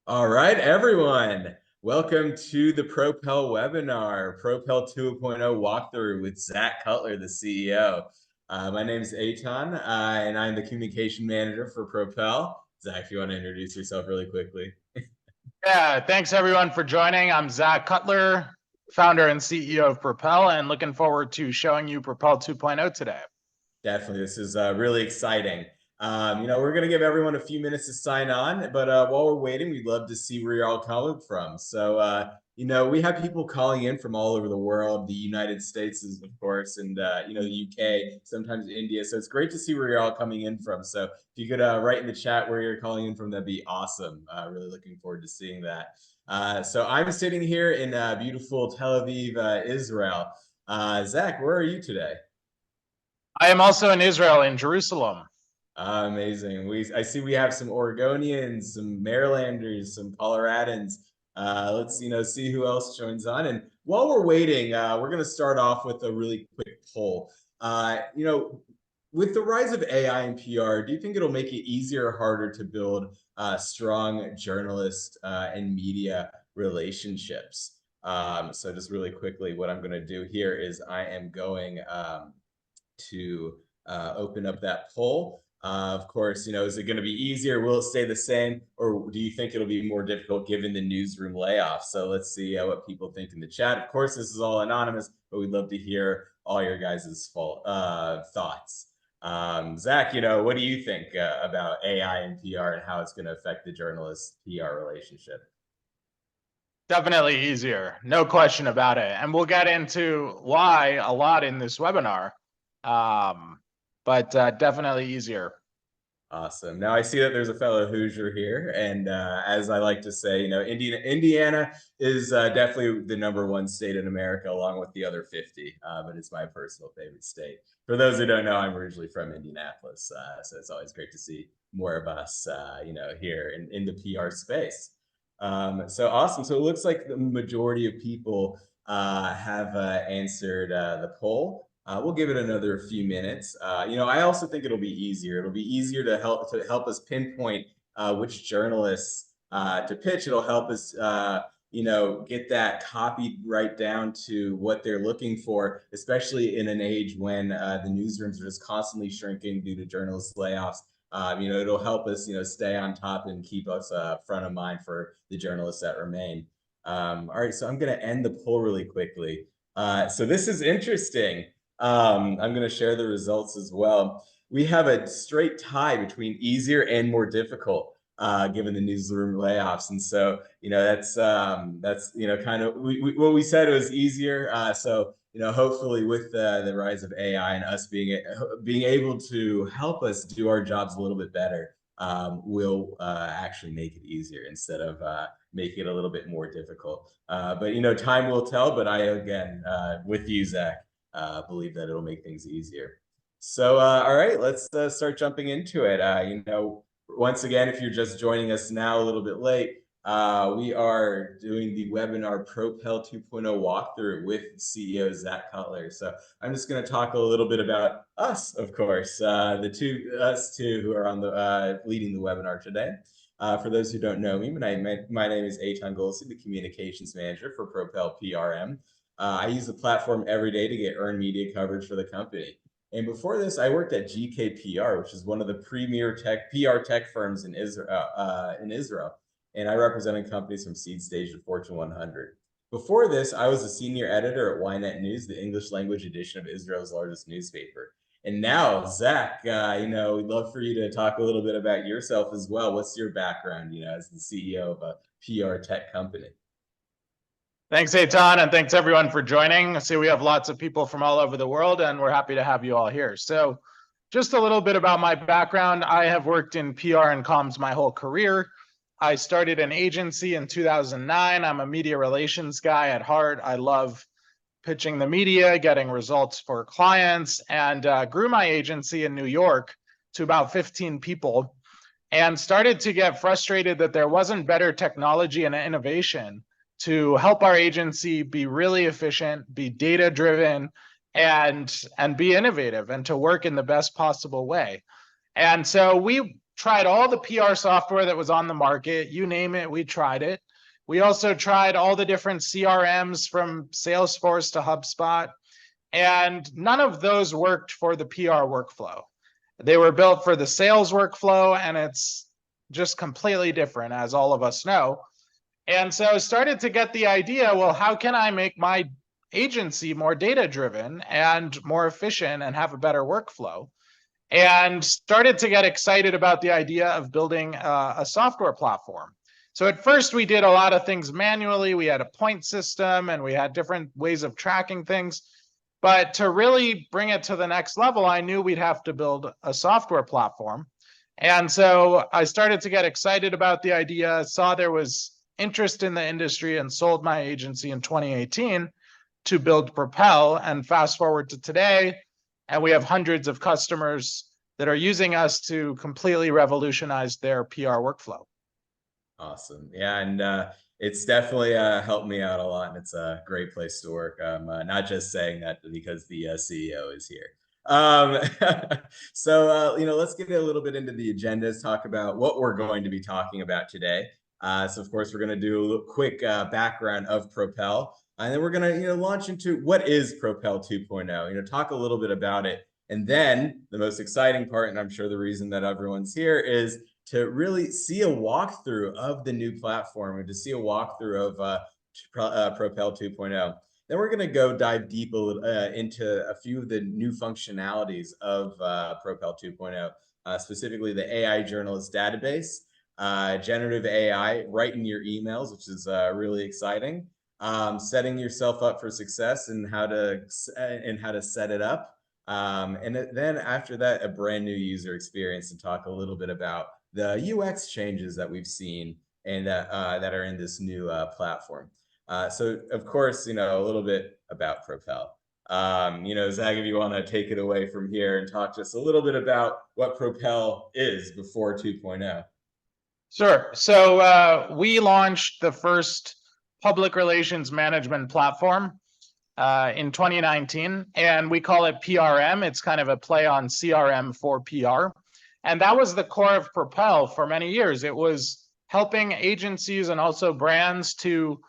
All right, everyone. Welcome to the Propel webinar, Propel 2.0 walkthrough with Zach Cutler, the CEO. My name is Eitan, and I'm the communication manager for Propel. Zach, if you want to introduce yourself really quickly. Yeah, thanks everyone for joining. I'm Zach Cutler, founder and CEO of Propel, and looking forward to showing you Propel 2.0 today. Definitely, this is really exciting. We're going to give everyone a few minutes to sign on, but while we're waiting, we'd love to see where you're all coming from. So, we have people calling in from all over the world. The United States is, of course, and, the UK, sometimes India. So it's great to see where you're all coming in from. So if you could write in the chat where you're calling in from, that'd be awesome. Really looking forward to seeing that. So I'm sitting here in beautiful Tel Aviv, Israel. Zach, where are you today? I am also in Israel, in Jerusalem. Amazing. I see we have some Oregonians, some Marylanders, some Coloradans. Let's see who else joins on. And while we're waiting, we're going to start off with a really quick poll. With the rise of AI and PR, do you think it'll make it easier or harder to build strong journalist and media relationships? So just really quickly, what I'm going to do here is I am going to open up that poll. Of course, is it going to be easier? Will it stay the same? Or do you think it'll be more difficult given the newsroom layoff? So let's see what people think in the chat. Of course, this is all anonymous, but we'd love to hear all your guys' thoughts. Zach, what do you think about AI and PR and how it's going to affect the journalist PR relationship? Definitely easier, no question about it. And we'll get into why a lot in this webinar, but definitely easier. Awesome. Now I see that there's a fellow Hoosier here, and as I like to say, Indiana is definitely the #1 state in America, along with the other 50. But it's my personal favorite state. For those who don't know, I'm originally from Indianapolis, so it's always great to see more of us, here in the PR space. So awesome. So it looks like the majority of people have answered the poll. We'll give it another few minutes. I also think it'll be easier. It'll be easier to help us pinpoint which journalists to pitch. It'll help us, get that copied right down to what they're looking for, especially in an age when the newsrooms are just constantly shrinking due to journalist layoffs. It'll help us, stay on top and keep us front of mind for the journalists that remain. All right, so I'm going to end the poll really quickly. So this is interesting. I'm going to share the results as well. We have a straight tie between easier and more difficult, given the newsroom layoffs. And so, that's kind of what we said was easier. So, hopefully with the rise of AI and us being able to help us do our jobs a little bit better, will actually make it easier instead of make it a little bit more difficult. But, time will tell. But I, again, with you, Zach, believe that it'll make things easier. So, all right, let's start jumping into it. Once again, if you're just joining us now a little bit late, we are doing the webinar Propel 2.0 walkthrough with CEO Zach Cutler. So I'm just going to talk a little bit about us, of course, us two who are on the leading the webinar today. For those who don't know me, my name is Eitan Golsi, the communications manager for Propel PRM. I use the platform every day to get earned media coverage for the company. And before this, I worked at GKPR, which is one of the premier PR tech firms in Israel. And I represented companies from seed stage to Fortune 100. Before this, I was a senior editor at Ynet News, the English language edition of Israel's largest newspaper. And now, Zach, we'd love for you to talk a little bit about yourself as well. What's your background, as the CEO of a PR tech company? Thanks, Eitan, and thanks everyone for joining. I see we have lots of people from all over the world, and we're happy to have you all here. So just a little bit about my background. I have worked in PR and comms my whole career. I started an agency in 2009. I'm a media relations guy at heart. I love pitching the media, getting results for clients, and grew my agency in New York to about 15 people and started to get frustrated that there wasn't better technology and innovation to help our agency be really efficient, be data-driven, and be innovative, and to work in the best possible way. And so we tried all the PR software that was on the market. You name it, we tried it. We also tried all the different CRMs from Salesforce to HubSpot, and none of those worked for the PR workflow. They were built for the sales workflow, and it's just completely different, as all of us know. And so I started to get the idea, well, how can I make my agency more data-driven and more efficient and have a better workflow? And started to get excited about the idea of building a software platform. So at first we did a lot of things manually. We had a point system and we had different ways of tracking things. But to really bring it to the next level, I knew we'd have to build a software platform. And so I started to get excited about the idea, saw there was interest in the industry, and sold my agency in 2018 to build Propel. And fast forward to today, and we have hundreds of customers that are using us to completely revolutionize their PR workflow. Awesome. Yeah, and it's definitely helped me out a lot, and it's a great place to work. I'm not just saying that because the CEO is here. Um, let's get a little bit into the agendas, talk about what we're going to be talking about today. So, of course, we're going to do a quick background of Propel, and then we're going to, launch into what is Propel 2.0. Talk a little bit about it, and then the most exciting part, and I'm sure the reason that everyone's here, is to really see a walkthrough of the new platform and to see a walkthrough of Propel 2.0. Then we're going to go dive deep into a few of the new functionalities of Propel 2.0, specifically the AI journalist database, generative AI right in your emails, which is really exciting. Setting yourself up for success and how to set it up. Then after that, a brand new user experience, and talk a little bit about the UX changes that we've seen and that are in this new platform. So of course, a little bit about Propel. Zach, if you want to take it away from here and talk to us a little bit about what Propel is before 2.0. Sure. So we launched the first public relations management platform in 2019, and we call it PRM. It's kind of a play on CRM for PR. And that was the core of Propel for many years. It was helping agencies and also brands to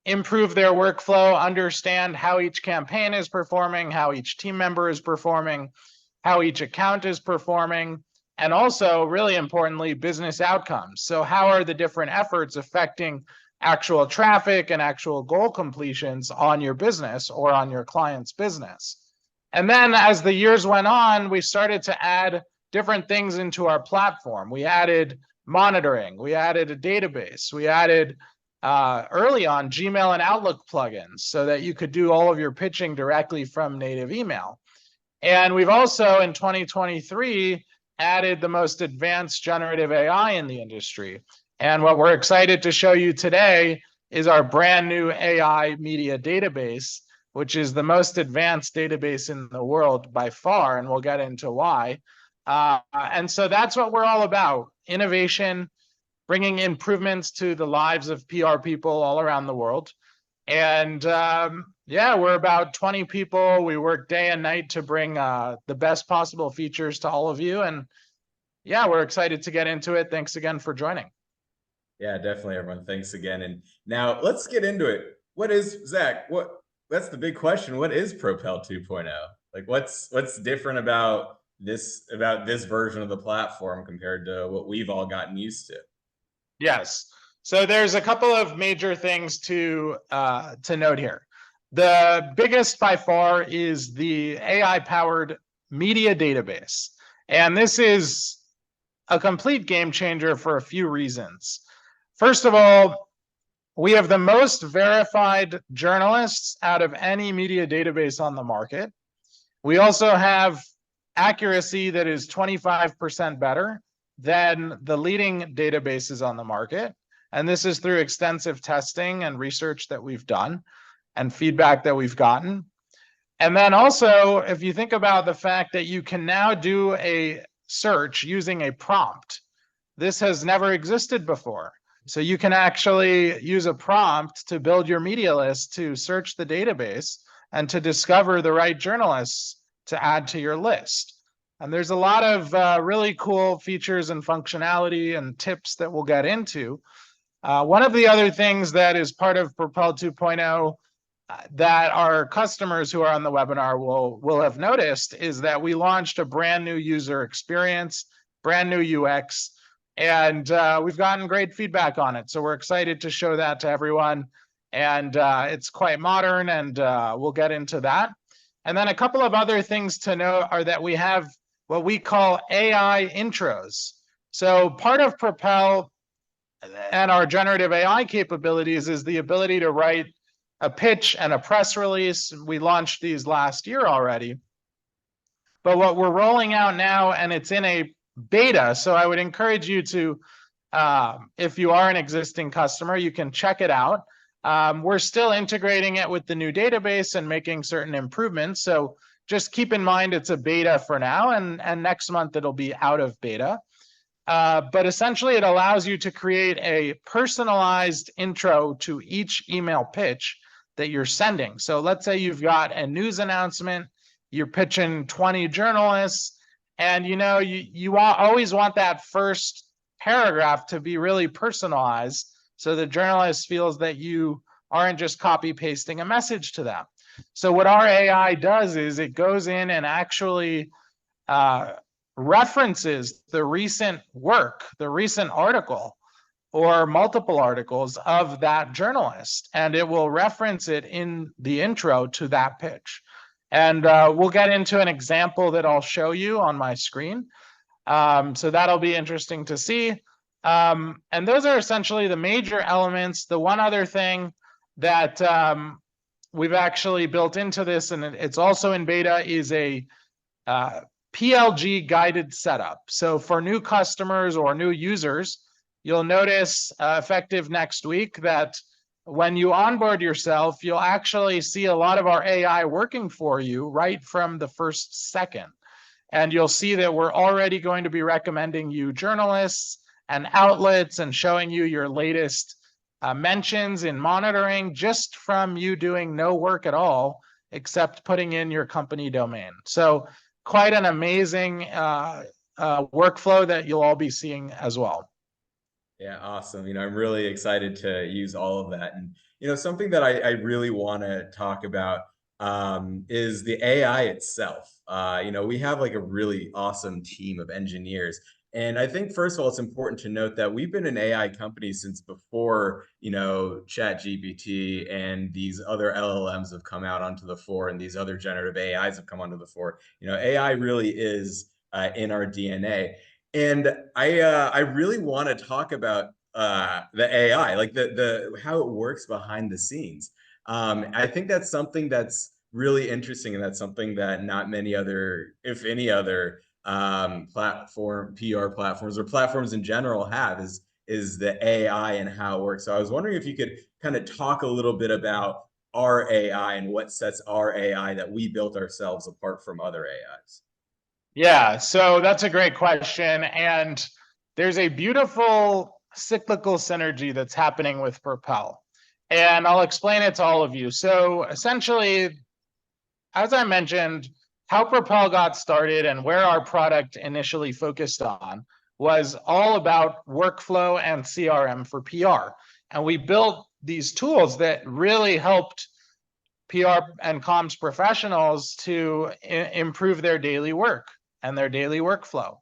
improve their workflow, understand how each campaign is performing, how each team member is performing, how each account is performing, and also, really importantly, business outcomes. So how are the different efforts affecting actual traffic and actual goal completions on your business or on your client's business? And then as the years went on, we started to add different things into our platform. We added monitoring, we added a database, we added early on Gmail and Outlook plugins so that you could do all of your pitching directly from native email. And we've also in 2023 added the most advanced generative AI in the industry. And what we're excited to show you today is our brand new AI media database, which is the most advanced database in the world by far, and we'll get into why. And so that's what we're all about: innovation, bringing improvements to the lives of PR people all around the world. And we're about 20 people. We work day and night to bring the best possible features to all of you. And yeah, we're excited to get into it. Thanks again for joining. Yeah, definitely, everyone. Thanks again. And now let's get into it. What is, Zach, that's the big question. What is Propel 2.0? Like, what's different about this version of the platform compared to what we've all gotten used to? Yes. So there's a couple of major things to note here. The biggest by far is the AI-powered media database. And this is a complete game changer for a few reasons. First of all, we have the most verified journalists out of any media database on the market. We also have accuracy that is 25% better than the leading databases on the market. And this is through extensive testing and research that we've done and feedback that we've gotten. And then also, if you think about the fact that you can now do a search using a prompt, this has never existed before. So you can actually use a prompt to build your media list, to search the database, and to discover the right journalists to add to your list. And there's a lot of really cool features and functionality and tips that we'll get into. One of the other things that is part of Propel 2.0 that our customers who are on the webinar will have noticed is that we launched a brand new user experience, brand new UX, and we've gotten great feedback on it. So we're excited to show that to everyone. And it's quite modern, and we'll get into that. And then a couple of other things to note are that we have what we call AI intros. So part of Propel and our generative AI capabilities is the ability to write a pitch and a press release. We launched these last year already. But what we're rolling out now, and it's in a beta, so I would encourage you to, if you are an existing customer, you can check it out. We're still integrating it with the new database and making certain improvements. So just keep in mind it's a beta for now, and next month it'll be out of beta. But essentially it allows you to create a personalized intro to each email pitch that you're sending. So let's say you've got a news announcement, you're pitching 20 journalists, and you always want that first paragraph to be really personalized so the journalist feels that you aren't just copy pasting a message to them. So what our AI does is it goes in and actually references the recent work, the recent article, or multiple articles of that journalist, and it will reference it in the intro to that pitch. And we'll get into an example that I'll show you on my screen. So that'll be interesting to see. And those are essentially the major elements. The one other thing that we've actually built into this, and it's also in beta, is a PLG guided setup. So for new customers or new users, you'll notice effective next week that when you onboard yourself, you'll actually see a lot of our AI working for you right from the first second. And you'll see that we're already going to be recommending you journalists and outlets and showing you your latest mentions in monitoring just from you doing no work at all, except putting in your company domain. So quite an amazing workflow that you'll all be seeing as well. Yeah, awesome. I'm really excited to use all of that. And, something that I really want to talk about is the AI itself. We have like a really awesome team of engineers. And I think, first of all, it's important to note that we've been an AI company since before, ChatGPT and these other LLMs have come out onto the fore, and these other generative AIs have come onto the fore. AI really is in our DNA. And I really want to talk about the AI, like the how it works behind the scenes. I think that's something that's really interesting, and that's something that not many other, if any other, PR platforms or platforms in general have is the AI and how it works. So I was wondering if you could kind of talk a little bit about our AI and what sets our AI that we built ourselves apart from other AIs. Yeah, so that's a great question. And there's a beautiful cyclical synergy that's happening with Propel. And I'll explain it to all of you. So essentially, as I mentioned, how Propel got started and where our product initially focused on was all about workflow and CRM for PR. And we built these tools that really helped PR and comms professionals to improve their daily work and their daily workflow.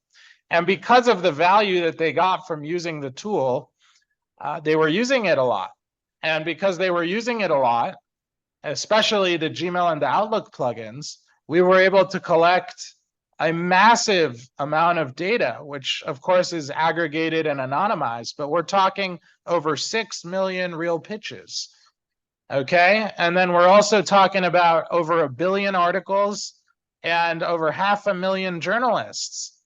And because of the value that they got from using the tool, they were using it a lot. And because they were using it a lot, especially the Gmail and the Outlook plugins, we were able to collect a massive amount of data, which of course is aggregated and anonymized, but we're talking over 6 million real pitches. Okay, and then we're also talking about over 1 billion articles and over 500,000 journalists,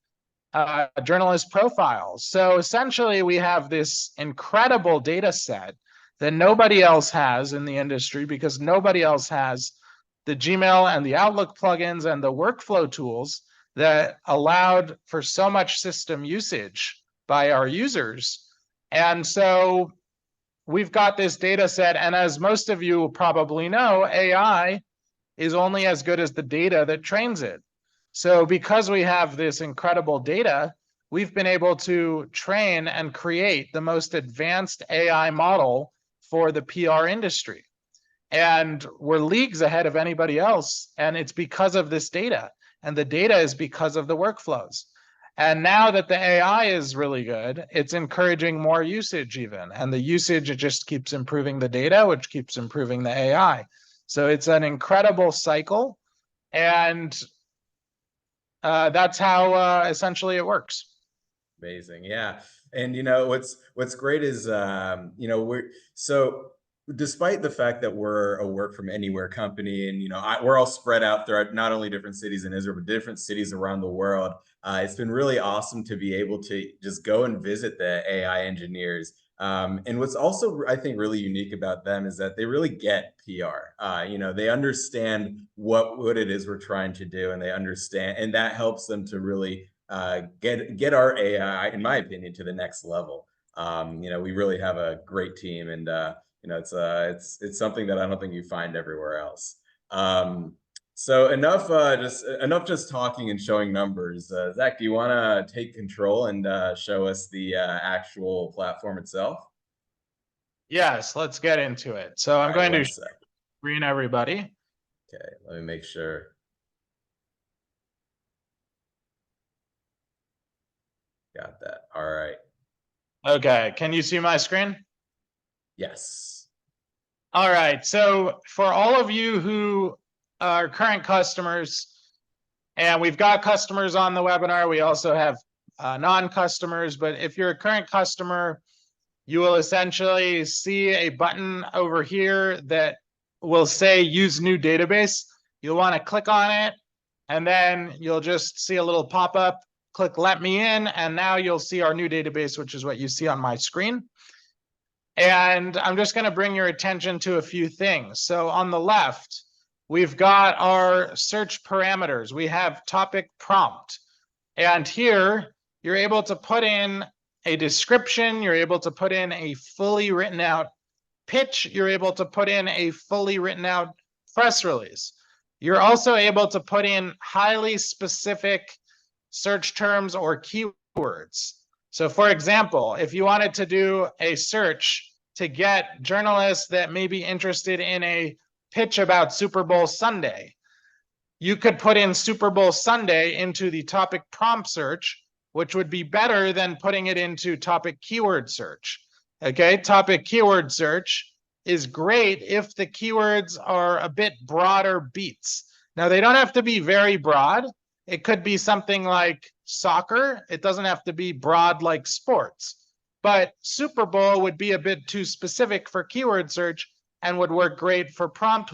journalist profiles. So essentially we have this incredible data set that nobody else has in the industry, because nobody else has the Gmail and the Outlook plugins and the workflow tools that allowed for so much system usage by our users. And so we've got this data set, and as most of you probably know, AI is only as good as the data that trains it. So because we have this incredible data, we've been able to train and create the most advanced AI model for the PR industry. And we're leagues ahead of anybody else. And it's because of this data. And the data is because of the workflows. And now that the AI is really good, it's encouraging more usage even. And the usage, it just keeps improving the data, which keeps improving the AI. So it's an incredible cycle. And that's how essentially it works. Amazing. Yeah. And you know, what's great is you know, so despite the fact that we're a work from anywhere company, and you know, we're all spread out throughout not only different cities in Israel, but different cities around the world. It's been really awesome to be able to just go and visit the AI engineers. And what's also, I think, really unique about them is that they really get PR. You know, they understand what it is we're trying to do, and they understand, and that helps them to really get our AI, in my opinion, to the next level. You know, we really have a great team, and you know, it's something that I don't think you find everywhere else. So enough just talking and showing numbers. Zach, do you want to take control and show us the actual platform itself? Yes, let's get into it. So I'm All right, going to one sec. screen everybody. Okay, let me make sure. Got that. All right. Okay, can you see my screen? Yes. All right, so for all of you who are current customers, and we've got customers on the webinar, we also have non-customers, but if you're a current customer, you will essentially see a button over here that will say use new database. You'll want to click on it, and then you'll just see a little pop-up, click let me in, and now you'll see our new database, which is what you see on my screen. And I'm just going to bring your attention to a few things. So on the left, we've got our search parameters. We have topic prompt. And here, you're able to put in a description. You're able to put in a fully written out pitch. You're able to put in a fully written out press release. You're also able to put in highly specific search terms or keywords. So for example, if you wanted to do a search to get journalists that may be interested in a pitch about Super Bowl Sunday, you could put in Super Bowl Sunday into the topic prompt search, which would be better than putting it into topic keyword search. Okay, topic keyword search is great if the keywords are a bit broader beats. Now, they don't have to be very broad. It could be something like soccer. It doesn't have to be broad like sports. But Super Bowl would be a bit too specific for keyword search and would work great for prompt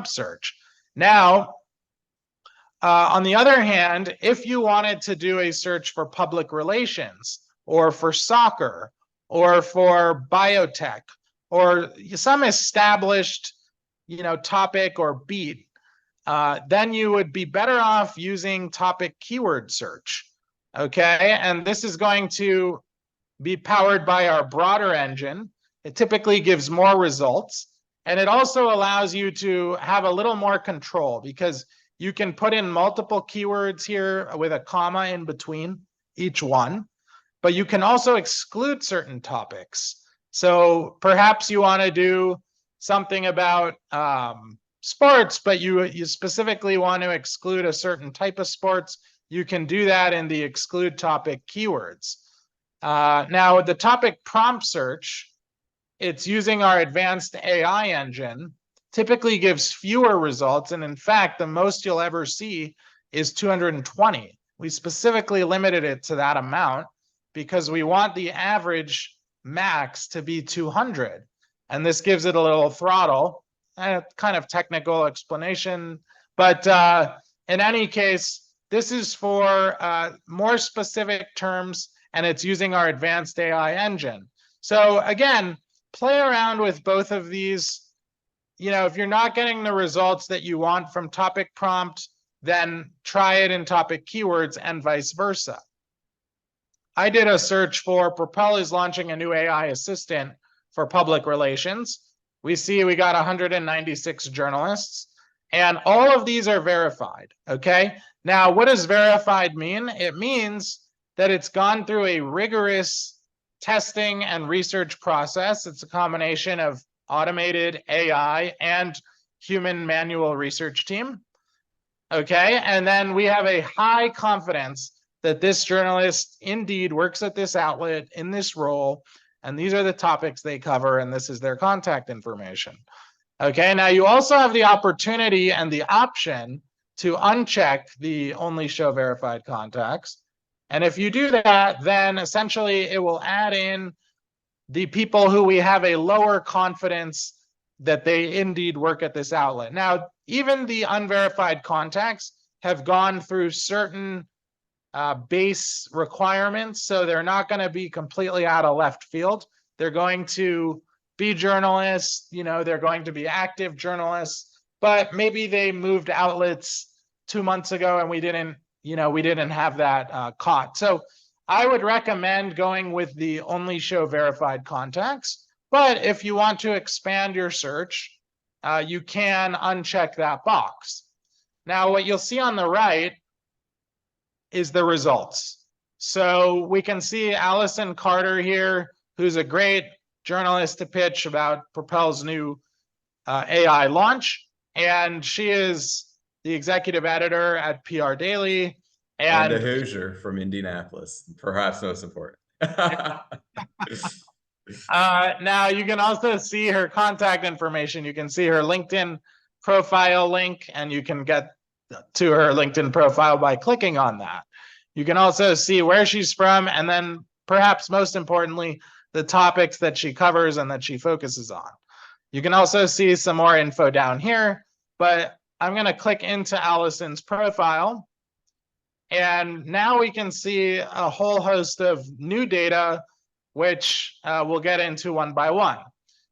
search. Now, on the other hand, if you wanted to do a search for public relations or for soccer or for biotech or some established, topic or beat, then you would be better off using topic keyword search. Okay, and this is going to be powered by our broader engine. It typically gives more results, and it also allows you to have a little more control because you can put in multiple keywords here with a comma in between each one, but you can also exclude certain topics. So perhaps you want to do something about sports, but you specifically want to exclude a certain type of sports. You can do that in the exclude topic keywords. Now, the topic prompt search, it's using our advanced AI engine, typically gives fewer results. And in fact, the most you'll ever see is 220. We specifically limited it to that amount because we want the average max to be 200. And this gives it a little throttle, and kind of technical explanation. But in any case, this is for more specific terms, and it's using our advanced AI engine. So again, play around with both of these. If you're not getting the results that you want from topic prompt, then try it in topic keywords and vice versa. I did a search for Propel is launching a new AI assistant for public relations. We see we got 196 journalists, and all of these are verified, okay? Now, what does verified mean? It means that it's gone through a rigorous testing and research process. It's a combination of automated AI and human manual research team. Okay, and then we have a high confidence that this journalist indeed works at this outlet in this role, and these are the topics they cover, and this is their contact information. Okay, now you also have the opportunity and the option to uncheck the only show verified contacts. And if you do that, then essentially it will add in the people who we have a lower confidence that they indeed work at this outlet. Now, even the unverified contacts have gone through certain base requirements, so they're not going to be completely out of left field. They're going to be journalists, they're going to be active journalists, but maybe they moved outlets 2 months ago and we didn't have that caught. So I would recommend going with the only show verified contacts. But if you want to expand your search, you can uncheck that box. Now, what you'll see on the right is the results. So we can see Allison Carter here, who's a great journalist to pitch about Propel's new AI launch. And she is the executive editor at PR Daily. And a Hoosier from Indianapolis, perhaps most important. Now you can also see her contact information. You can see her LinkedIn profile link, and you can get to her LinkedIn profile by clicking on that. You can also see where she's from, and then perhaps most importantly, the topics that she covers and that she focuses on. You can also see some more info down here, but I'm going to click into Allison's profile. And now we can see a whole host of new data, which we'll get into one by one.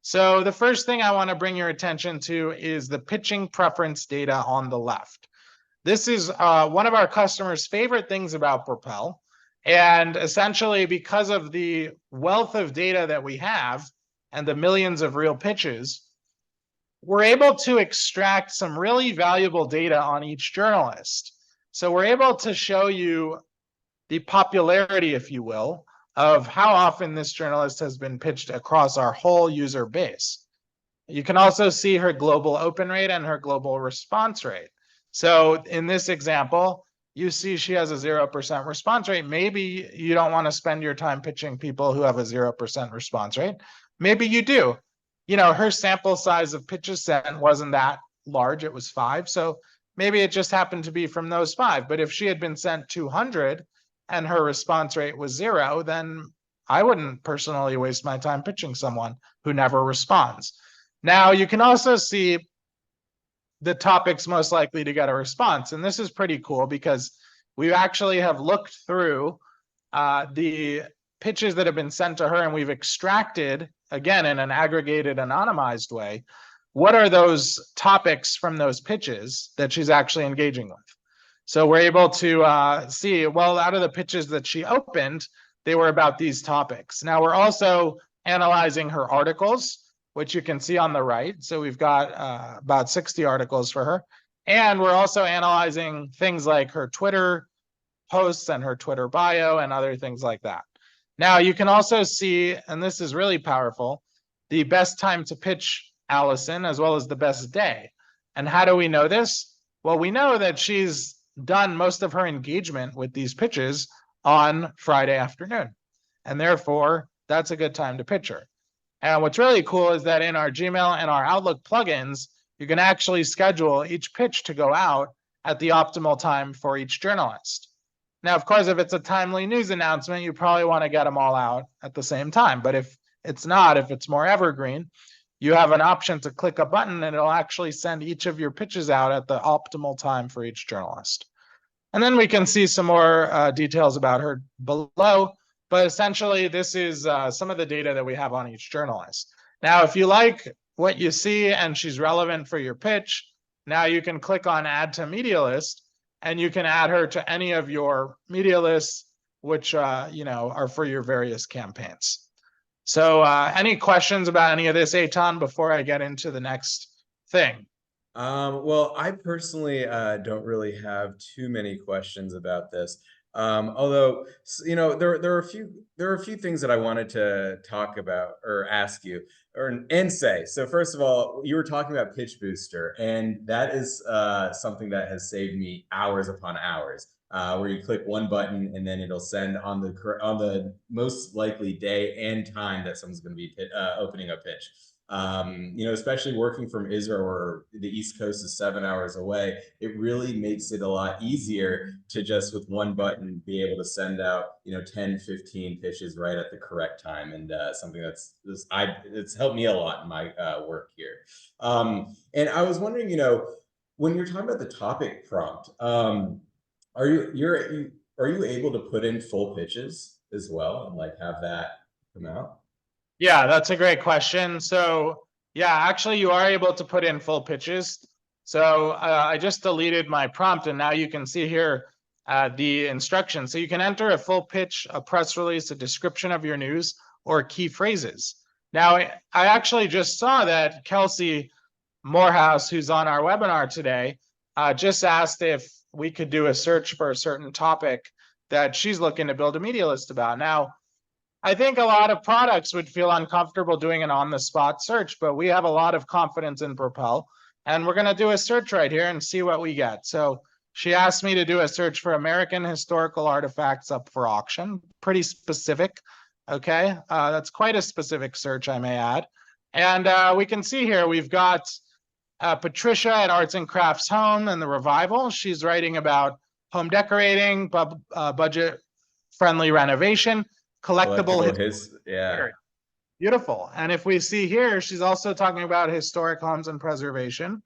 So the first thing I want to bring your attention to is the pitching preference data on the left. This is one of our customers' favorite things about Propel. And essentially, because of the wealth of data that we have and the millions of real pitches, we're able to extract some really valuable data on each journalist. So we're able to show you the popularity, if you will, of how often this journalist has been pitched across our whole user base. You can also see her global open rate and her global response rate. So in this example, you see she has a 0% response rate. Maybe you don't want to spend your time pitching people who have a 0% response rate. Maybe you do. Her sample size of pitches sent wasn't that large. It was 5. So maybe it just happened to be from those 5. But if she had been sent 200 and her response rate was 0, then I wouldn't personally waste my time pitching someone who never responds. Now, you can also see the topics most likely to get a response. And this is pretty cool because we actually have looked through the pitches that have been sent to her, and we've extracted, again, in an aggregated, anonymized way, what are those topics from those pitches that she's actually engaging with. So we're able to see, well, out of the pitches that she opened, they were about these topics. Now we're also analyzing her articles, which you can see on the right. So we've got about 60 articles for her. And we're also analyzing things like her Twitter posts and her Twitter bio and other things like that. Now you can also see, and this is really powerful, the best time to pitch Allison as well as the best day. And how do we know this? Well, we know that she's done most of her engagement with these pitches on Friday afternoon. And therefore, that's a good time to pitch her. And what's really cool is that in our Gmail and our Outlook plugins, you can actually schedule each pitch to go out at the optimal time for each journalist. Now, of course, if it's a timely news announcement, you probably want to get them all out at the same time. But if it's not, if it's more evergreen, you have an option to click a button and it'll actually send each of your pitches out at the optimal time for each journalist. And then we can see some more details about her below. But essentially, this is some of the data that we have on each journalist. Now, if you like what you see and she's relevant for your pitch, now you can click on Add to Media List, and you can add her to any of your media lists, which are for your various campaigns. So any questions about any of this, Eitan, before I get into the next thing? Well, I personally don't really have too many questions about this. Although, there are a few things that I wanted to talk about or ask you and say. So first of all, you were talking about Pitch Booster, and that is something that has saved me hours upon hours. Where you click one button and then it'll send on the most likely day and time that someone's going to be opening a pitch. Especially working from Israel where the East Coast is 7 hours away, it really makes it a lot easier to just with one button be able to send out, 10, 15 pitches right at the correct time. And something it's helped me a lot in my work here. And I was wondering, when you're talking about the topic prompt, are you able to put in full pitches as well and like have that come out? Yeah, that's a great question. So yeah, actually you are able to put in full pitches. So I just deleted my prompt and now you can see here the instructions. So you can enter a full pitch, a press release, a description of your news, or key phrases. Now, I actually just saw that Kelsey Morehouse, who's on our webinar today, just asked if we could do a search for a certain topic that she's looking to build a media list about. Now, I think a lot of products would feel uncomfortable doing an on-the-spot search, but we have a lot of confidence in Propel, and we're going to do a search right here and see what we get. So she asked me to do a search for American historical artifacts up for auction. Pretty specific, okay? That's quite a specific search, I may add. And we can see here we've got Patricia at Arts and Crafts Home and the Revival. She's writing about home decorating, budget-friendly renovation, collectible yeah. Beautiful. And if we see here, she's also talking about historic homes and preservation.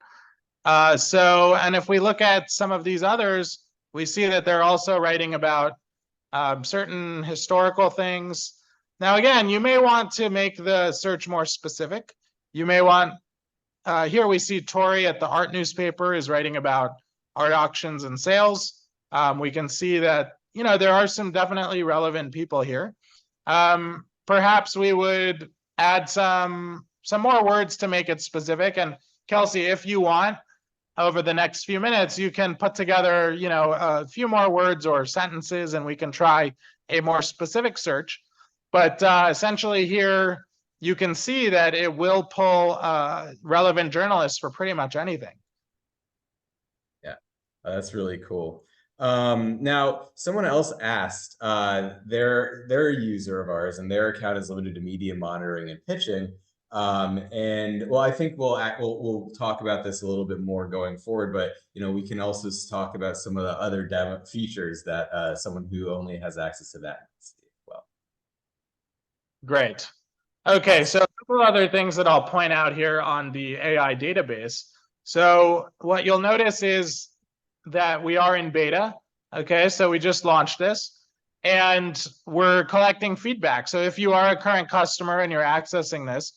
And if we look at some of these others, we see that they're also writing about certain historical things. Now, again, you may want to make the search more specific. You may want, here we see Tori at the Art newspaper is writing about art auctions and sales. We can see that, there are some definitely relevant people here. Perhaps we would add some more words to make it specific. And Kelsey, if you want, over the next few minutes, you can put together, a few more words or sentences, and we can try a more specific search. But essentially here, you can see that it will pull relevant journalists for pretty much anything. Yeah, that's really cool. Now, someone else asked, they're a user of ours, and their account is limited to media monitoring and pitching. And well, I think we'll talk about this a little bit more going forward. But we can also talk about some of the other demo features that someone who only has access to that can see as well. Great. Okay, so a couple other things that I'll point out here on the AI database. So what you'll notice is that we are in beta. Okay, so we just launched this and we're collecting feedback. So if you are a current customer and you're accessing this,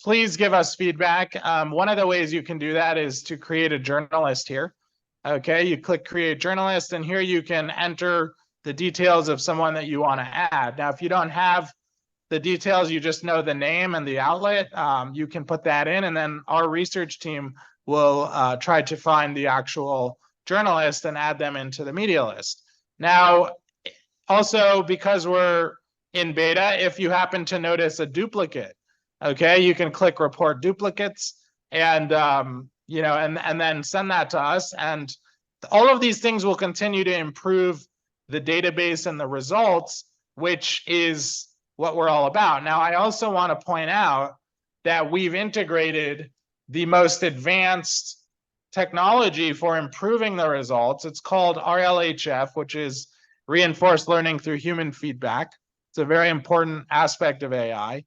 please give us feedback. One of the ways you can do that is to create a journalist here. Okay, you click create journalist and here you can enter the details of someone that you want to add. Now, if you don't have the details, you just know the name and the outlet, you can put that in and then our research team will try to find the actual journalist and add them into the media list. Now, also because we're in beta, if you happen to notice a duplicate, okay, you can click report duplicates and and then send that to us. And all of these things will continue to improve the database and the results, which is what we're all about. Now, I also want to point out that we've integrated the most advanced technology for improving the results. It's called RLHF, which is reinforced learning through human feedback. It's a very important aspect of AI.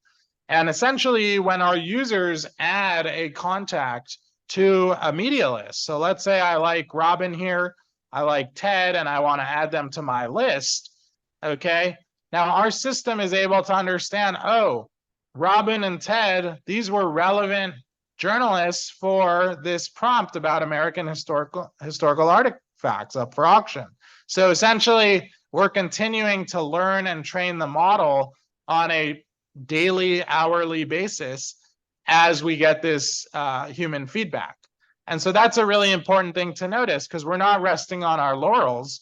And essentially, when our users add a contact to a media list, so let's say I like Robin here, I like Ted, and I want to add them to my list, okay? Now, our system is able to understand, oh, Robin and Ted, these were relevant journalists for this prompt about American historical artifacts up for auction. So essentially, we're continuing to learn and train the model on a daily, hourly basis as we get this human feedback. And so that's a really important thing to notice, because we're not resting on our laurels.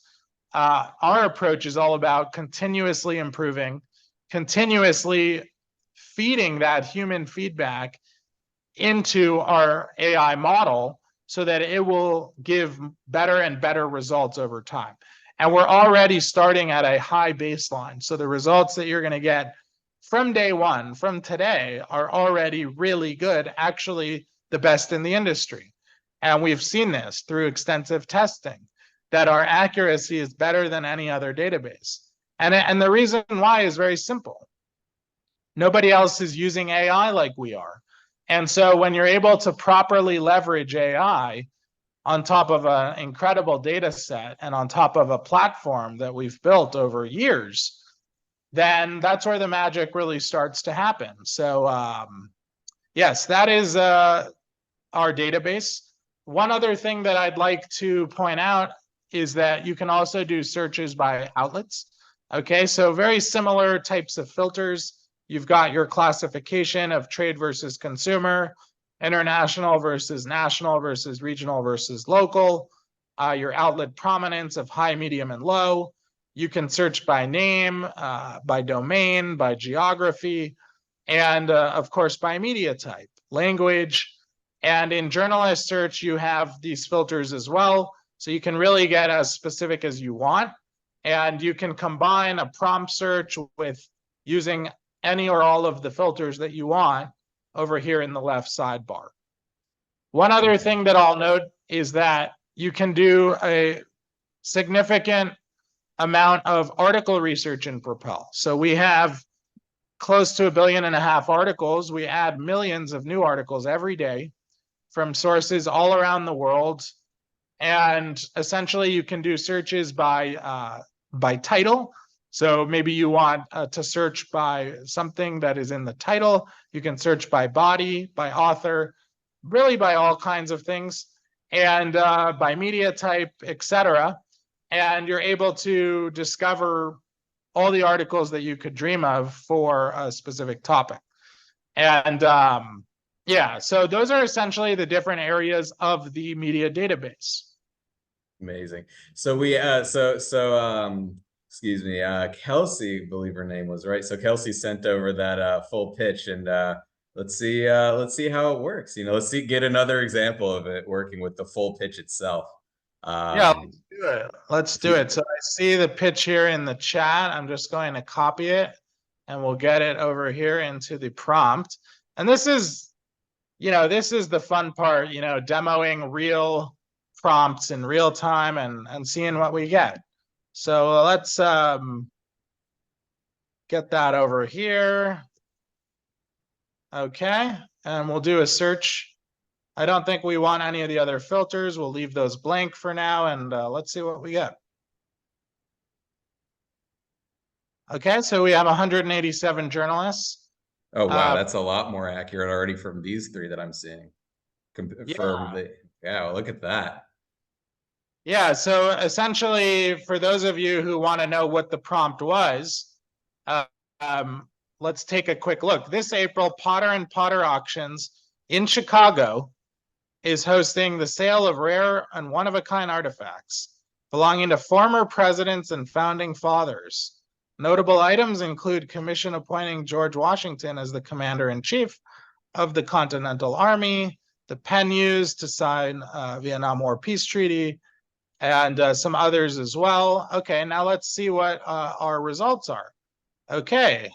Our approach is all about continuously improving, continuously feeding that human feedback into our AI model so that it will give better and better results over time. And we're already starting at a high baseline. So the results that you're going to get from day one, from today, are already really good, actually the best in the industry. And we've seen this through extensive testing, that our accuracy is better than any other database. And the reason why is very simple. Nobody else is using AI like we are. And so when you're able to properly leverage AI on top of an incredible data set and on top of a platform that we've built over years, then that's where the magic really starts to happen. So yes, that is our database. One other thing that I'd like to point out is that you can also do searches by outlets. Okay, so very similar types of filters. You've got your classification of trade versus consumer, international versus national versus regional versus local, your outlet prominence of high, medium, and low. You can search by name, by domain, by geography, and of course by media type, language. And in journalist search, you have these filters as well. So you can really get as specific as you want. And you can combine a prompt search with using any or all of the filters that you want over here in the left sidebar. One other thing that I'll note is that you can do a significant amount of article research in Propel. So we have close to 1.5 billion articles. We add millions of new articles every day from sources all around the world. And essentially you can do searches by title. So maybe you want to search by something that is in the title. You can search by body, by author, really by all kinds of things, and by media type, etc. And you're able to discover all the articles that you could dream of for a specific topic. And yeah, so those are essentially the different areas of the media database. Amazing. So we excuse me, Kelsey, I believe her name was, right? So Kelsey sent over that full pitch, and let's see how it works. Get another example of it working with the full pitch itself. Yeah, let's do it. Let's do it. So I see the pitch here in the chat. I'm just going to copy it and we'll get it over here into the prompt. And this is, this is the fun part, demoing real prompts in real time and seeing what we get. So let's get that over here. Okay, and we'll do a search. I don't think we want any of the other filters. We'll leave those blank for now, and let's see what we get. Okay, so we have 187 journalists. Oh, wow, that's a lot more accurate already from these three that I'm seeing. Yeah, look at that. Yeah, so essentially, for those of you who want to know what the prompt was, let's take a quick look. This April, Potter and Potter Auctions in Chicago is hosting the sale of rare and one-of-a-kind artifacts belonging to former presidents and founding fathers. Notable items include commission appointing George Washington as the commander-in-chief of the Continental Army, the pen used to sign Vietnam War peace treaty, and some others as well. Okay, now let's see what our results are. Okay.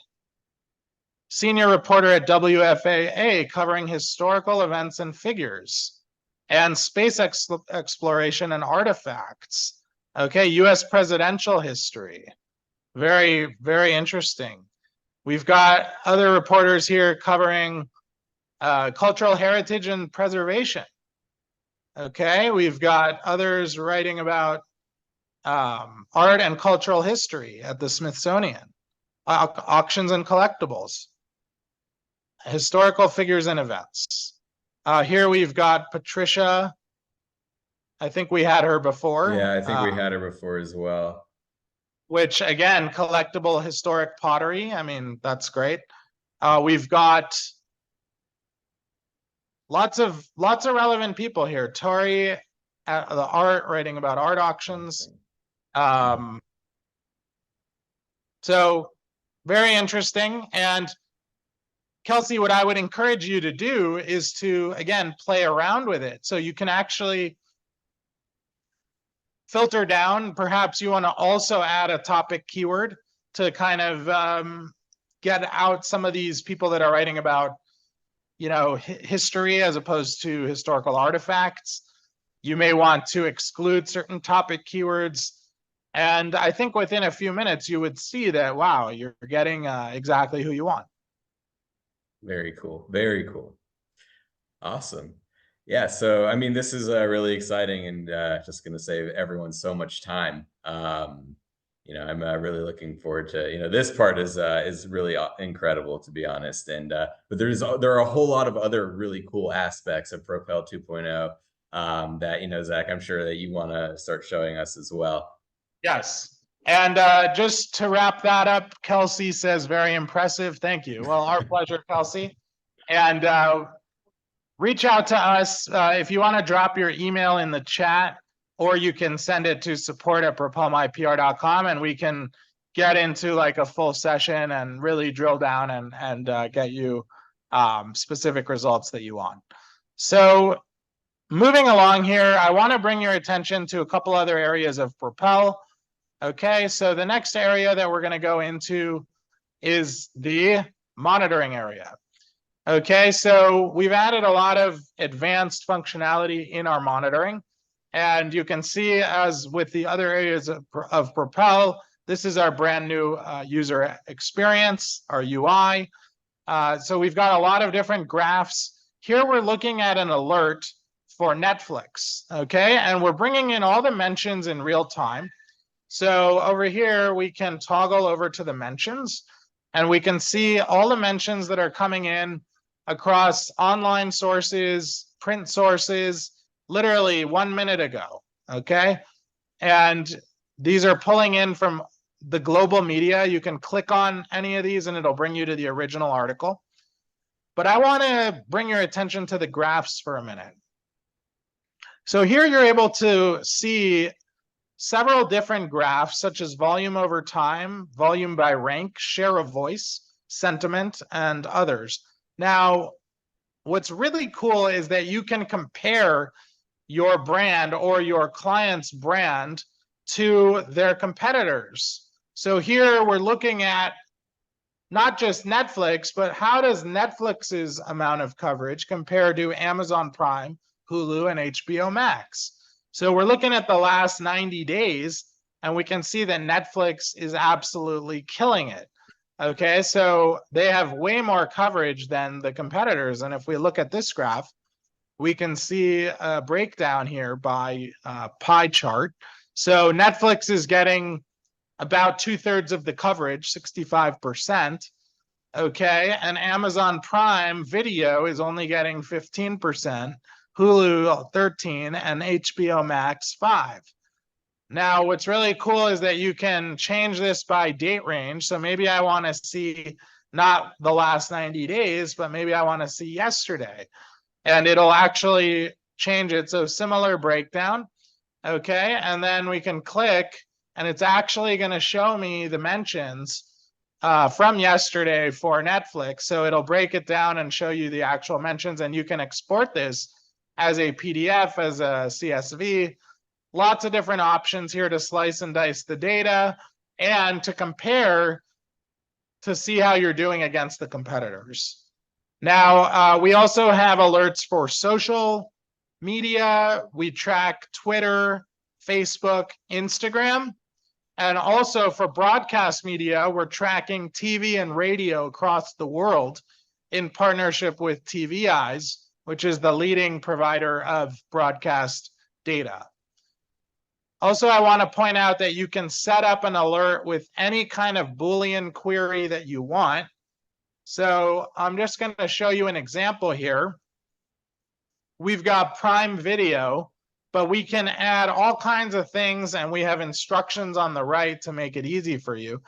Senior reporter at WFAA covering historical events and figures and space exploration and artifacts. Okay, US presidential history. Very, very interesting. We've got other reporters here covering cultural heritage and preservation. Okay, we've got others writing about art and cultural history at the Smithsonian, auctions and collectibles, historical figures and events. Here we've got Patricia. I think we had her before. Yeah, I think we had her before as well. Which, again, collectible historic pottery. I mean, that's great. We've got lots of relevant people here. Tori, the art, writing about art auctions. So very interesting. And Kelsey, what I would encourage you to do is to, again, play around with it. So you can actually filter down. Perhaps you want to also add a topic keyword to kind of get out some of these people that are writing about, you know, history as opposed to historical artifacts. You may want to exclude certain topic keywords. And I think within a few minutes, you would see that, wow, you're getting exactly who you want. Very cool. Very cool. Awesome. Yeah. So, I mean, this is really exciting, and just going to save everyone so much time. I'm really looking forward to, this part is really incredible, to be honest. And but there are a whole lot of other really cool aspects of Propel 2.0 that, Zach, I'm sure that you want to start showing us as well. Yes. And just to wrap that up, Kelsey says, very impressive. Thank you. Well, our pleasure, Kelsey. And reach out to us if you want to drop your email in the chat, or you can send it to support@propelmypr.com, and we can get into like a full session and really drill down and get you specific results that you want. So moving along here, I want to bring your attention to a couple other areas of Propel. Okay, so the next area that we're going to go into is the monitoring area. Okay, so we've added a lot of advanced functionality in our monitoring. And you can see, as with the other areas of Propel, this is our brand new user experience, our UI. So we've got a lot of different graphs. Here we're looking at an alert for Netflix, okay? And we're bringing in all the mentions in real time. So over here, we can toggle over to the mentions, and we can see all the mentions that are coming in across online sources, print sources, literally 1 minute ago, okay? And these are pulling in from the global media. You can click on any of these and it'll bring you to the original article. But I want to bring your attention to the graphs for a minute. So here you're able to see several different graphs, such as volume over time, volume by rank, share of voice, sentiment, and others. Now, what's really cool is that you can compare your brand or your client's brand to their competitors. So here we're looking at not just Netflix, but how does Netflix's amount of coverage compare to Amazon Prime, Hulu, and HBO Max? So we're looking at the last 90 days, and we can see that Netflix is absolutely killing it. Okay, so they have way more coverage than the competitors. And if we look at this graph, we can see a breakdown here by pie chart. So Netflix is getting about 2/3 of the coverage, 65%. Okay, and Amazon Prime Video is only getting 15%. Hulu 13%, and HBO Max 5%. Now, what's really cool is that you can change this by date range. So maybe I want to see not the last 90 days, but maybe I want to see yesterday. And it'll actually change it. So similar breakdown. Okay, and then we can click, and it's actually going to show me the mentions from yesterday for Netflix. So it'll break it down and show you the actual mentions, and you can export this as a PDF, as a CSV. Lots of different options here to slice and dice the data and to compare to see how you're doing against the competitors. Now, we also have alerts for social media. We track Twitter, Facebook, Instagram. And also for broadcast media, we're tracking TV and radio across the world in partnership with TV Eyes, which is the leading provider of broadcast data. Also, I want to point out that you can set up an alert with any kind of Boolean query that you want. So I'm just going to show you an example here. We've got Prime Video, but we can add all kinds of things, and we have instructions on the right to make it easy for you,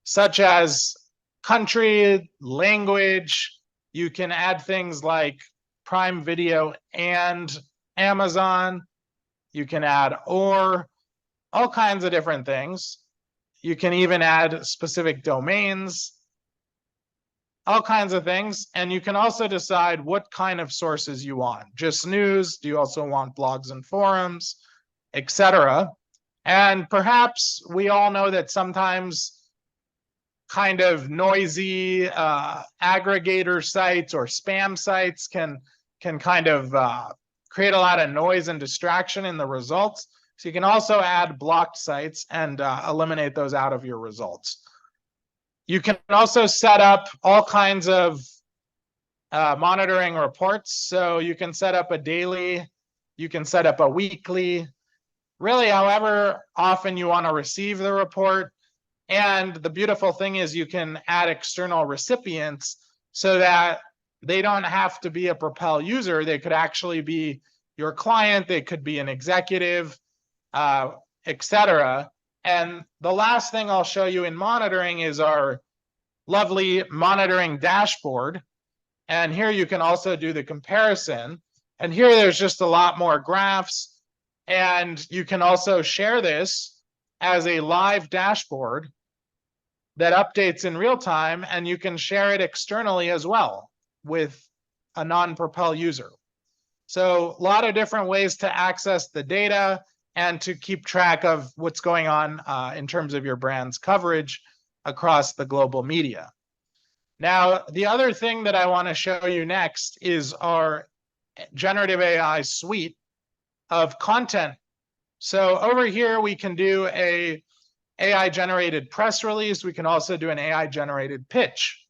such as country, language. You can add things like Prime Video and Amazon. You can add or, all kinds of different things. You can even add specific domains, all kinds of things. And you can also decide what kind of sources you want. Just news? Do you also want blogs and forums, etc.? And perhaps we all know that sometimes kind of noisy aggregator sites or spam sites can kind of create a lot of noise and distraction in the results. So you can also add blocked sites and eliminate those out of your results. You can also set up all kinds of monitoring reports. So you can set up a daily, you can set up a weekly, really however often you want to receive the report. And the beautiful thing is you can add external recipients so that they don't have to be a Propel user. They could actually be your client. They could be an executive, etc. And the last thing I'll show you in monitoring is our lovely monitoring dashboard. And here you can also do the comparison. And here there's just a lot more graphs. And you can also share this as a live dashboard that updates in real time, and you can share it externally as well with a non-Propel user. So a lot of different ways to access the data and to keep track of what's going on in terms of your brand's coverage across the global media. Now, the other thing that I want to show you next is our generative AI suite of content. So over here, we can do a AI generated press release. We can also do an AI generated pitch.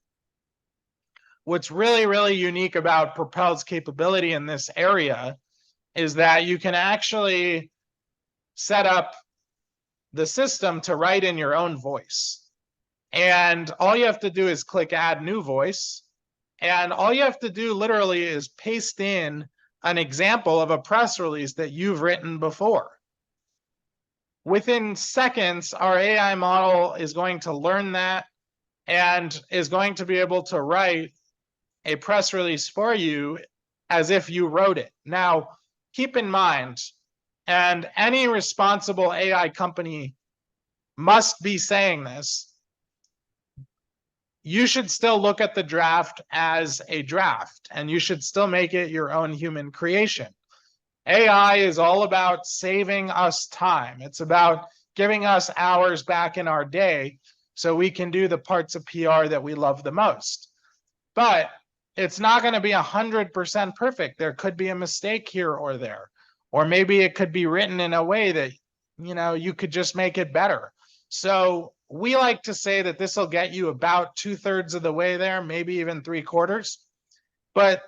What's really, really unique about Propel's capability in this area is that you can actually set up the system to write in your own voice. And all you have to do is click add new voice. And all you have to do literally is paste in an example of a press release that you've written before. Within seconds, our AI model is going to learn that and is going to be able to write a press release for you as if you wrote it. Now, keep in mind, and any responsible AI company must be saying this, you should still look at the draft as a draft, and you should still make it your own human creation. AI is all about saving us time. It's about giving us hours back in our day so we can do the parts of PR that we love the most. But it's not going to be 100% perfect. There could be a mistake here or there. Or maybe it could be written in a way that, you could just make it better. So we like to say that this will get you about 2/3 of the way there, maybe even 3/4. But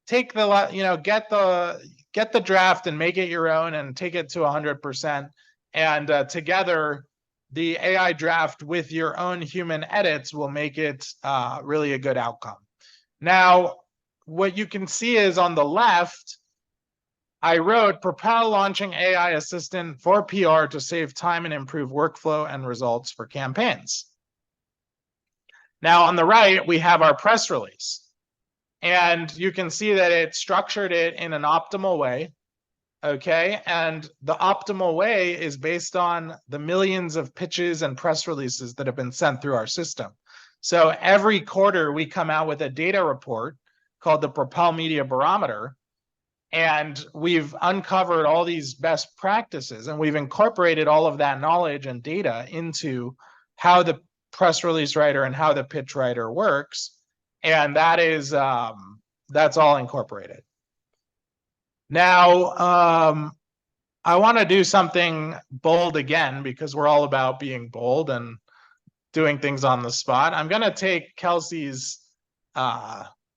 take the, get the draft and make it your own and take it to 100%. And together, the AI draft with your own human edits will make it really a good outcome. Now, what you can see is on the left, I wrote Propel launching AI assistant for PR to save time and improve workflow and results for campaigns. Now on the right, we have our press release. And you can see that it structured it in an optimal way. Okay, and the optimal way is based on the millions of pitches and press releases that have been sent through our system. So every quarter we come out with a data report called the Propel Media Barometer, and we've uncovered all these best practices, and we've incorporated all of that knowledge and data into how the press release writer and how the pitch writer works, and that is that's all incorporated. Now, I want to do something bold again because we're all about being bold and doing things on the spot. I'm going to take Kelsey's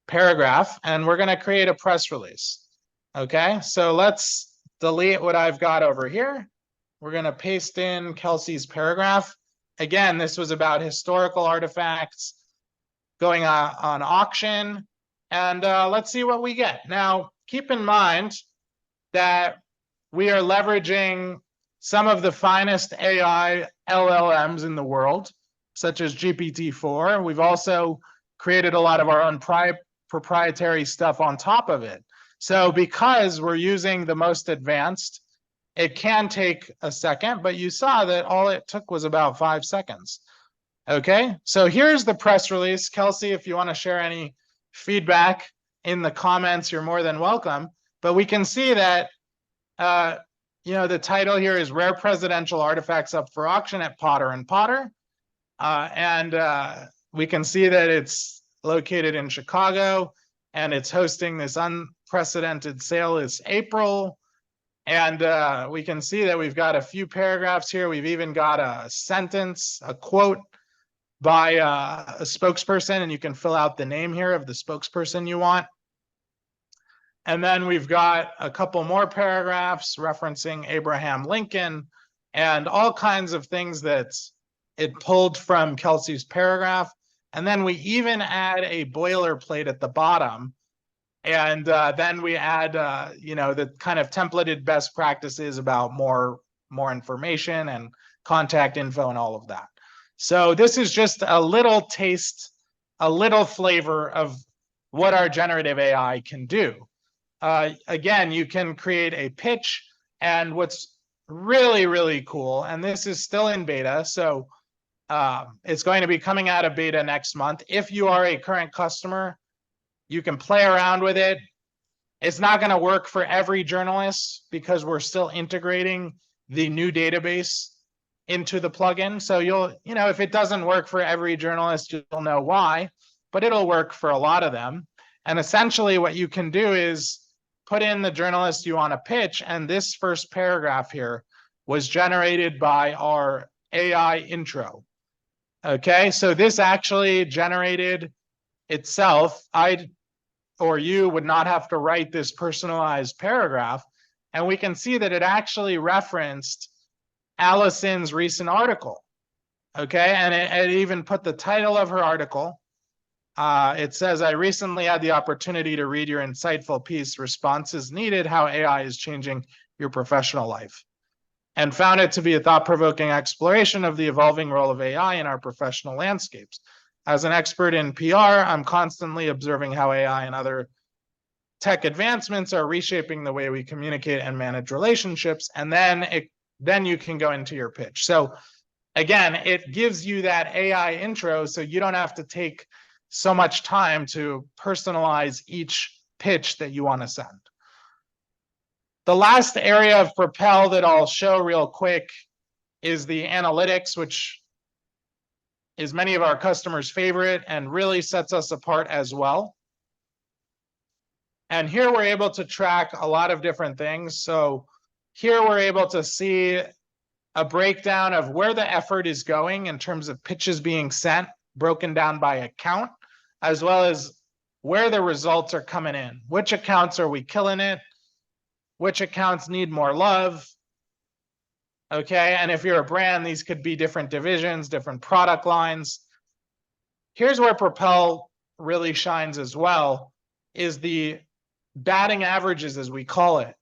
paragraph and we're going to create a press release. Okay, so let's delete what I've got over here. We're going to paste in Kelsey's paragraph. Again, this was about historical artifacts going on auction. And let's see what we get. Now, keep in mind that we are leveraging some of the finest AI LLMs in the world, such as GPT-4. We've also created a lot of our own proprietary stuff on top of it. So because we're using the most advanced, it can take a second, but you saw that all it took was about 5 seconds. Okay, so here's the press release. Kelsey, if you want to share any feedback in the comments, you're more than welcome. But we can see that, the title here is Rare Presidential Artifacts Up for Auction at Potter and Potter. We can see that it's located in Chicago, and it's hosting this unprecedented sale this April. And we can see that we've got a few paragraphs here. We've even got a sentence, a quote by a spokesperson, and you can fill out the name here of the spokesperson you want. And then we've got a couple more paragraphs referencing Abraham Lincoln and all kinds of things that it pulled from Kelsey's paragraph. And then we even add a boilerplate at the bottom. And then we add, the kind of templated best practices about more information and contact info and all of that. So this is just a little taste, a little flavor of what our generative AI can do. Again, you can create a pitch, and what's really, really cool, and this is still in beta, so it's going to be coming out of beta next month. If you are a current customer, you can play around with it. It's not going to work for every journalist because we're still integrating the new database into the plugin. So if it doesn't work for every journalist, you'll know why, but it'll work for a lot of them. And essentially what you can do is put in the journalist you want to pitch. And this first paragraph here was generated by our AI intro. Okay, so this actually generated itself. You would not have to write this personalized paragraph. And we can see that it actually referenced Allison's recent article. Okay, and it even put the title of her article. It says, I recently had the opportunity to read your insightful piece, Responses Needed, How AI is Changing Your Professional Life, and found it to be a thought-provoking exploration of the evolving role of AI in our professional landscapes. As an expert in PR, I'm constantly observing how AI and other tech advancements are reshaping the way we communicate and manage relationships. And then you can go into your pitch. So again, it gives you that AI intro, so you don't have to take so much time to personalize each pitch that you want to send. The last area of Propel that I'll show real quick is the analytics, which is many of our customers' favorite and really sets us apart as well. And here we're able to track a lot of different things. So here we're able to see a breakdown of where the effort is going in terms of pitches being sent, broken down by account, as well as where the results are coming in. Which accounts are we killing it? Which accounts need more love? Okay, and if you're a brand, these could be different divisions, different product lines. Here's where Propel really shines as well, is the batting averages, as we call it.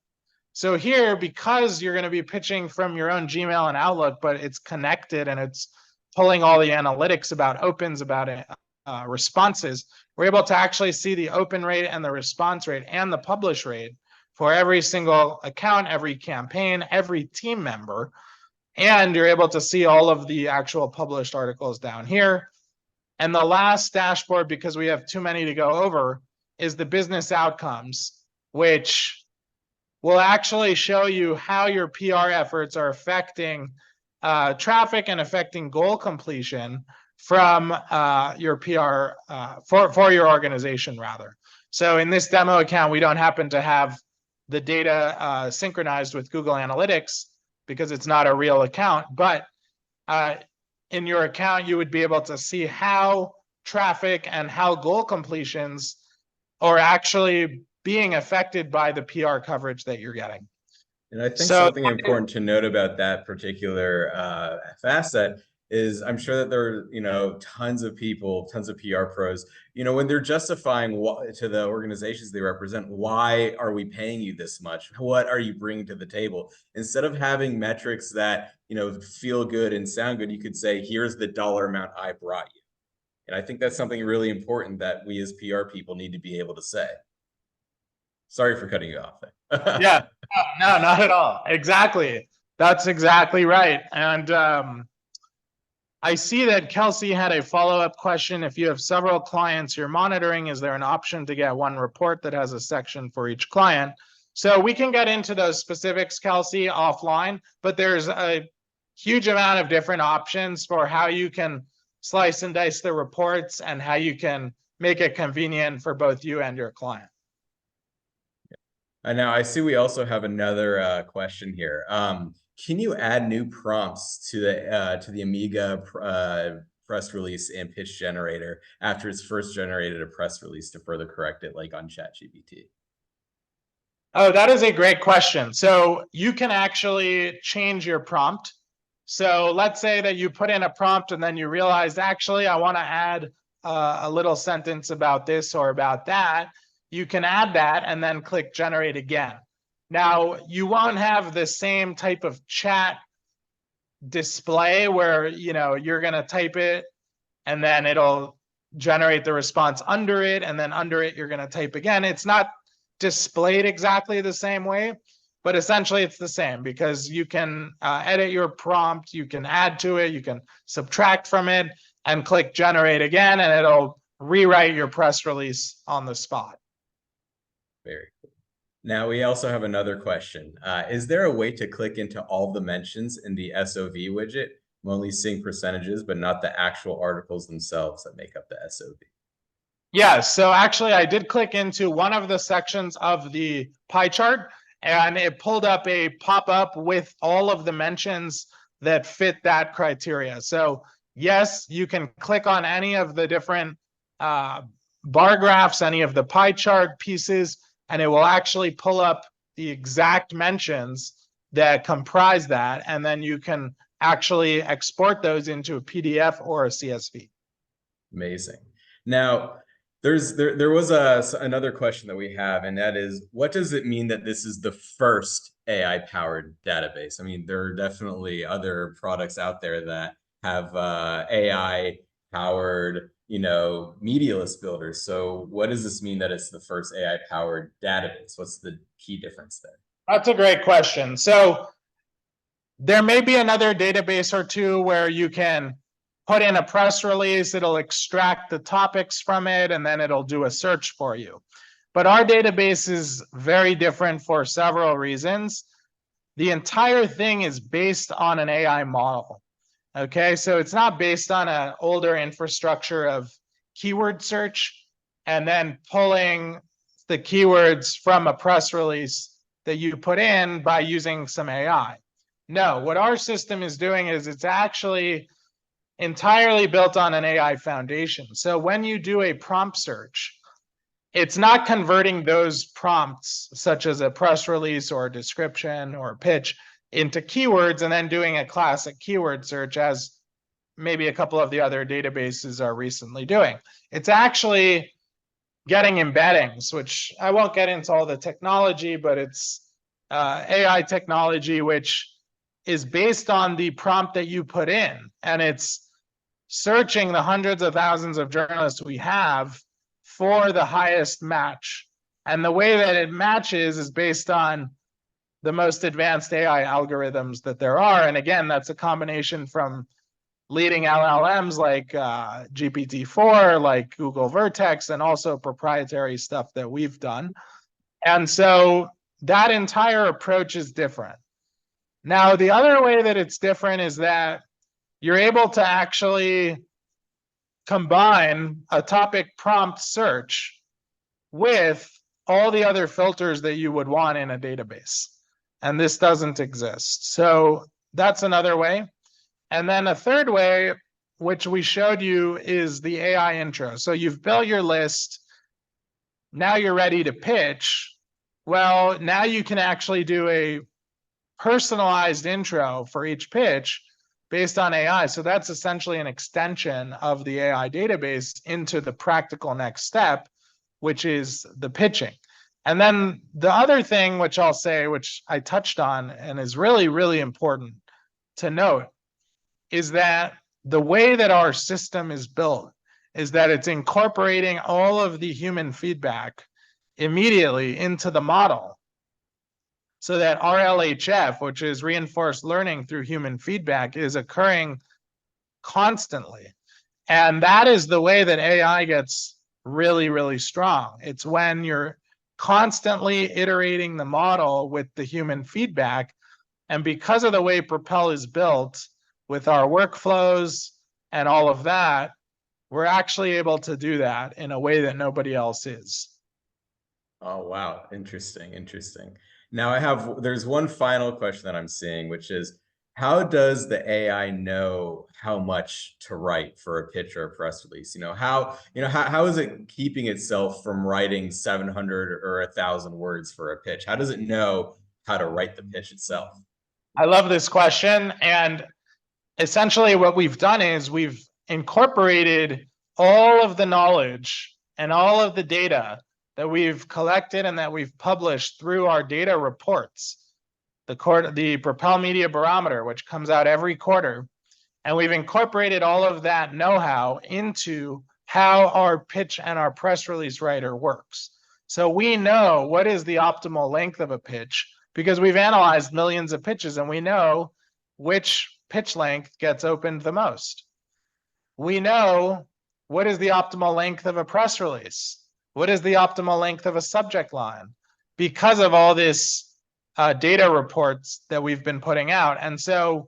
So here, because you're going to be pitching from your own Gmail and Outlook, but it's connected and it's pulling all the analytics about opens, about responses, we're able to actually see the open rate and the response rate and the publish rate for every single account, every campaign, every team member. And you're able to see all of the actual published articles down here. And the last dashboard, because we have too many to go over, is the business outcomes, which will actually show you how your PR efforts are affecting traffic and affecting goal completion from your PR for your organization, rather. So in this demo account, we don't happen to have the data synchronized with Google Analytics because it's not a real account, but in your account, you would be able to see how traffic and how goal completions are actually being affected by the PR coverage that you're getting. And I think something important to note about that particular facet is I'm sure that there are, tons of people, tons of PR pros, when they're justifying to the organizations they represent, why are we paying you this much? What are you bringing to the table? Instead of having metrics that, feel good and sound good, you could say, here's the dollar amount I brought you. And I think that's something really important that we as PR people need to be able to say. Sorry for cutting you off there. Yeah, no, not at all. Exactly. That's exactly right. And I see that Kelsey had a follow-up question. If you have several clients you're monitoring, is there an option to get one report that has a section for each client? So we can get into those specifics, Kelsey, offline, but there's a huge amount of different options for how you can slice and dice the reports and how you can make it convenient for both you and your client. And now I see we also have another question here. Can you add new prompts to the Amiga press release and pitch generator after it's first generated a press release to further correct it, like on ChatGPT? Oh, that is a great question. So you can actually change your prompt. So let's say that you put in a prompt and then you realize, actually, I want to add a little sentence about this or about that. You can add that and then click generate again. Now, you won't have the same type of chat display where you're going to type it and then it'll generate the response under it, and then under it you're going to type again. It's not displayed exactly the same way, but essentially it's the same because you can edit your prompt, you can add to it, you can subtract from it, and click generate again, and it'll rewrite your press release on the spot. Very cool. Now we also have another question. Is there a way to click into all the mentions in the SOV widget? I'm only seeing percentages, but not the actual articles themselves that make up the SOV. Yeah, so actually I did click into one of the sections of the pie chart and it pulled up a pop-up with all of the mentions that fit that criteria. So yes, you can click on any of the different bar graphs, any of the pie chart pieces, and it will actually pull up the exact mentions that comprise that. And then you can actually export those into a PDF or a CSV. Amazing. Now, there was another question that we have, and that is, what does it mean that this is the first AI-powered database? I mean, there are definitely other products out there that have AI-powered, media list builders. So what does this mean that it's the first AI-powered database? What's the key difference there? That's a great question. So there may be another database or two where you can put in a press release, it'll extract the topics from it, and then it'll do a search for you. But our database is very different for several reasons. The entire thing is based on an AI model. Okay, so it's not based on an older infrastructure of keyword search and then pulling the keywords from a press release that you put in by using some AI. No, what our system is doing is it's actually entirely built on an AI foundation. So when you do a prompt search, it's not converting those prompts, such as a press release or a description or a pitch, into keywords and then doing a classic keyword search as maybe a couple of the other databases are recently doing. It's actually getting embeddings, which I won't get into all the technology, but it's AI technology, which is based on the prompt that you put in. And it's searching the hundreds of thousands of journalists we have for the highest match. And the way that it matches is based on the most advanced AI algorithms that there are. And again, that's a combination from leading LLMs like GPT-4, like Google Vertex, and also proprietary stuff that we've done. And so that entire approach is different. Now, the other way that it's different is that you're able to actually combine a topic prompt search with all the other filters that you would want in a database. And this doesn't exist. So that's another way. And then a third way, which we showed you, is the AI intro. So you've built your list. Now you're ready to pitch. Well, now you can actually do a personalized intro for each pitch based on AI. So that's essentially an extension of the AI database into the practical next step, which is the pitching. And then the other thing, which I'll say, which I touched on and is really, really important to note, is that the way that our system is built is that it's incorporating all of the human feedback immediately into the model, so that RLHF, which is reinforced learning through human feedback, is occurring constantly. And that is the way that AI gets really, really strong. It's when you're constantly iterating the model with the human feedback. And because of the way Propel is built with our workflows and all of that, we're actually able to do that in a way that nobody else is. Oh, wow. Interesting. Interesting. Now there's one final question that I'm seeing, which is, how does the AI know how much to write for a pitch or a press release? How is it keeping itself from writing 700 or 1,000 words for a pitch? How does it know how to write the pitch itself? I love this question. And essentially what we've done is we've incorporated all of the knowledge and all of the data that we've collected and that we've published through our data reports, the Propel Media Barometer, which comes out every quarter. And we've incorporated all of that know-how into how our pitch and our press release writer works. So we know what is the optimal length of a pitch because we've analyzed millions of pitches and we know which pitch length gets opened the most. We know what is the optimal length of a press release. What is the optimal length of a subject line? Because of all this data reports that we've been putting out. And so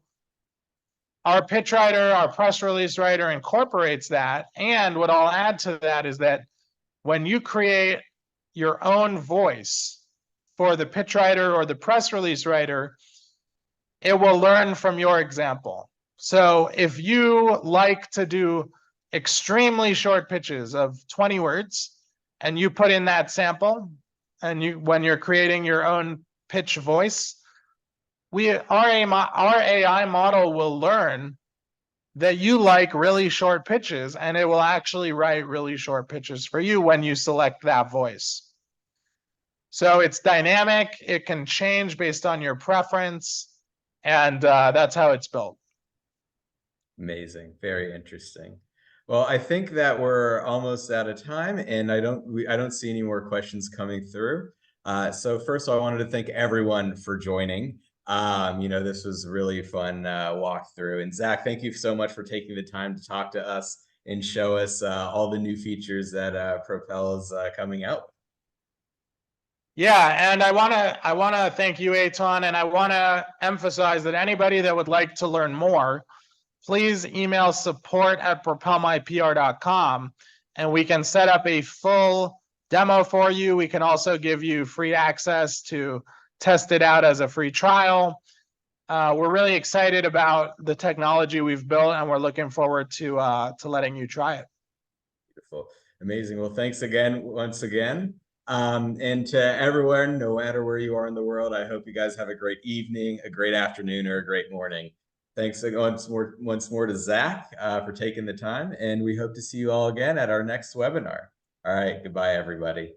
our pitch writer, our press release writer incorporates that. And what I'll add to that is that when you create your own voice for the pitch writer or the press release writer, it will learn from your example. So if you like to do extremely short pitches of 20 words and you put in that sample and when you're creating your own pitch voice, our AI model will learn that you like really short pitches and it will actually write really short pitches for you when you select that voice. So it's dynamic, it can change based on your preference, and that's how it's built. Amazing. Very interesting. Well, I think that we're almost out of time, and I don't see any more questions coming through. So first, I wanted to thank everyone for joining. This was a really fun walkthrough. And Zach, thank you so much for taking the time to talk to us and show us all the new features that Propel is coming out. Yeah, and I wanna thank you, Eitan, and I wanna emphasize that anybody that would like to learn more, please email support@propelmypr.com and we can set up a full demo for you. We can also give you free access to test it out as a free trial. We're really excited about the technology we've built and we're looking forward to letting you try it. Beautiful. Amazing. Well, thanks again, once again. And to everyone, no matter where you are in the world, I hope you guys have a great evening, a great afternoon, or a great morning. Thanks once more to Zach for taking the time, and we hope to see you all again at our next webinar. All right, goodbye, everybody.